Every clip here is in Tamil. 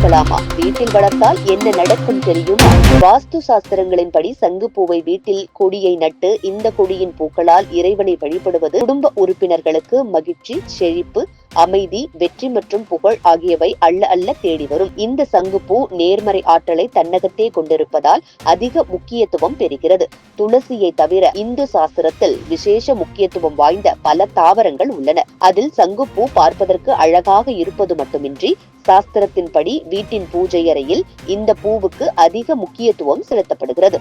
வளர்க்கலாமா? வீட்டில் வளர்த்தால் என்ன நடக்கும் தெரியுமா? வாஸ்து சாஸ்திரங்களின்படி சங்குப்பூவை வீட்டில் கொடியை நட்டு இந்த கொடியின் பூக்களால் இறைவனை வழிபடுவது குடும்ப உறுப்பினர்களுக்கு மகிழ்ச்சி, செழிப்பு, அமைதி, வெற்றி மற்றும் புகழ் ஆகியவை அள்ள அள்ள தேடி வரும். இந்த சங்குப்பூ நேர்மறை ஆற்றலை தன்னகத்தே கொண்டிருப்பதால் அதிக முக்கியத்துவம் பெறுகிறது. துளசியை தவிர இந்து சாஸ்திரத்தில் விசேஷ முக்கியத்துவம் வாய்ந்த பல தாவரங்கள் உள்ளன. அதில் சங்குப்பூ பார்ப்பதற்கு அழகாக இருப்பது மட்டுமின்றி சாஸ்திரத்தின்படி வீட்டின் பூஜை அறையில் இந்த பூவுக்கு அதிக முக்கியத்துவம் செலுத்தப்படுகிறது.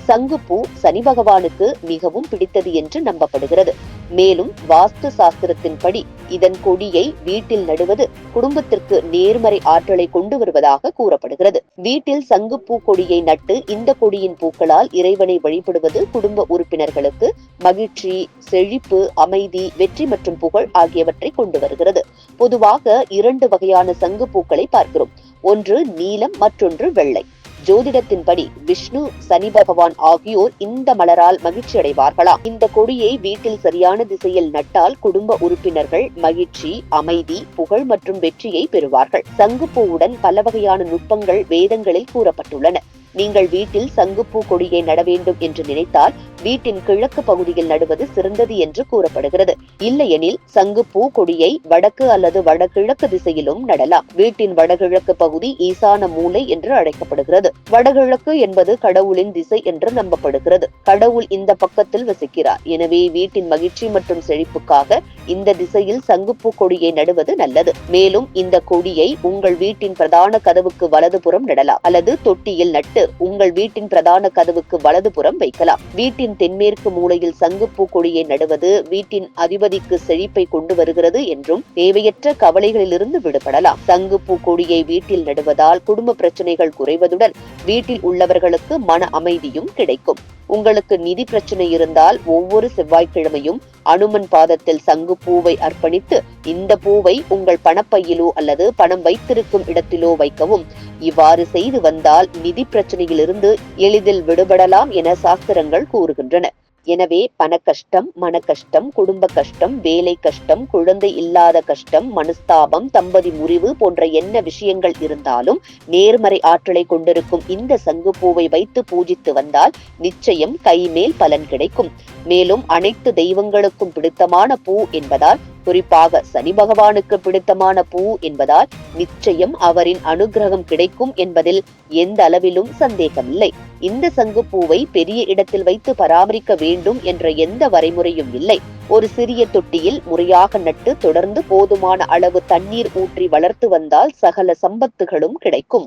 சங்குப்பூ சனி பகவானுக்கு மிகவும் பிடித்தது என்று நம்பப்படுகிறது. மேலும் வாஸ்து சாஸ்திரத்தின்படி இதன் கொடியை வீட்டில் நடுவது குடும்பத்திற்கு நேர்மறை ஆற்றலை கொண்டு வருவதாக கூறப்படுகிறது. வீட்டில் சங்குப்பூ கொடியை நட்டு இந்த கொடியின் பூக்களால் இறைவனை வழிபடுவது குடும்ப உறுப்பினர்களுக்கு மகிழ்ச்சி, செழிப்பு, அமைதி, வெற்றி மற்றும் புகழ் ஆகியவற்றை கொண்டு வருகிறது. பொதுவாக 2 வகையான சங்குப்பூக்களை பார்க்கிறோம். ஒன்று நீலம், மற்றொன்று வெள்ளை. ஜோதிடத்தின்படி விஷ்ணு, சனி பகவான் ஆகியோர் இந்த மலரால் மகிழ்ச்சி அடைவார்களாம். இந்த கொடியை வீட்டில் சரியான திசையில் நட்டால் குடும்ப உறுப்பினர்கள் மகிழ்ச்சி, அமைதி, புகழ் மற்றும் வெற்றியை பெறுவார்கள். சங்குப்பூவுடன் பல வகையான நுட்பங்கள் வேதங்களில் கூறப்பட்டுள்ளன. நீங்கள் வீட்டில் சங்குப்பூ கொடியை நட வேண்டும் என்று நினைத்தால் வீட்டின் கிழக்கு பகுதியில் நடுவது சிறந்தது என்று கூறப்படுகிறது. இல்லையெனில் சங்குப்பூ கொடியை வடக்கு அல்லது வடகிழக்கு திசையிலும் நடலாம். வீட்டின் வடகிழக்கு பகுதி ஈசான மூலை என்று அழைக்கப்படுகிறது. வடகிழக்கு என்பது கடவுளின் திசை என்று நம்பப்படுகிறது. கடவுள் இந்த பக்கத்தில் வசிக்கிறார். எனவே வீட்டின் மகிழ்ச்சி மற்றும் செழிப்புக்காக இந்த திசையில் சங்குப்பூ கொடியை நடுவது நல்லது. மேலும் இந்த கொடியை உங்கள் வீட்டின் பிரதான கதவுக்கு வலதுபுறம் நடலாம் அல்லது தொட்டியில் நட்டு உங்கள் வீட்டின் பிரதான கதவுக்கு வலதுபுறம் வைக்கலாம். வீட்டின் தென்மேற்கு மூலையில் சங்குப்பூ கொடியை நடுவது வீட்டின் அதிபதிக்கு செழிப்பை கொண்டு வருகிறது என்றும் தேவையற்ற கவலைகளிலிருந்து விடுபடலாம். சங்குப்பூ கொடியை வீட்டில் நடுவதால் குடும்ப பிரச்சனைகள் குறைவதுடன் வீட்டில் உள்ளவர்களுக்கு மன அமைதியும் கிடைக்கும். உங்களுக்கு நிதி பிரச்சனை இருந்தால் ஒவ்வொரு செவ்வாய்க்கிழமையும் அனுமன் பாதத்தில் சங்குப்பூவை அர்ப்பணித்து இந்த பூவை உங்கள் பணப்பையிலோ அல்லது பணம் வைத்திருக்கும் இடத்திலோ வைக்கவும். இவ்வாறு செய்து வந்தால் நிதி பிரச்சனையிலிருந்து எளிதில் விடுபடலாம் என சாஸ்திரங்கள் கூறுகின்றன. எனவே பண கஷ்டம், மன கஷ்டம், குடும்ப கஷ்டம், வேலை கஷ்டம், குழந்தை இல்லாத கஷ்டம், மனஸ்தாபம், தம்பதி முறிவு போன்ற என்ன விஷயங்கள் இருந்தாலும் நேர்மறை ஆற்றலை கொண்டிருக்கும் இந்த சங்குப்பூவை வைத்து பூஜித்து வந்தால் நிச்சயம் கைமேல் பலன் கிடைக்கும். மேலும் அனைத்து தெய்வங்களுக்கும் பிடித்தமான பூ என்பதால், குறிப்பாக சனி பகவானுக்கு பிடித்தமான பூ என்பதால் நிச்சயம் அவரின் அனுகிரகம் கிடைக்கும் என்பதில் எந்த அளவிலும் சந்தேகமில்லை. இந்த சங்குப்பூவை பெரிய இடத்தில் வைத்து பராமரிக்க வேண்டும் என்ற எந்த வரைமுறையும் இல்லை. ஒரு சிறிய தொட்டியில் முறையாக நட்டு தொடர்ந்து போதுமான அளவு தண்ணீர் ஊற்றி வளர்த்து வந்தால் சகல சம்பத்துகளும் கிடைக்கும்.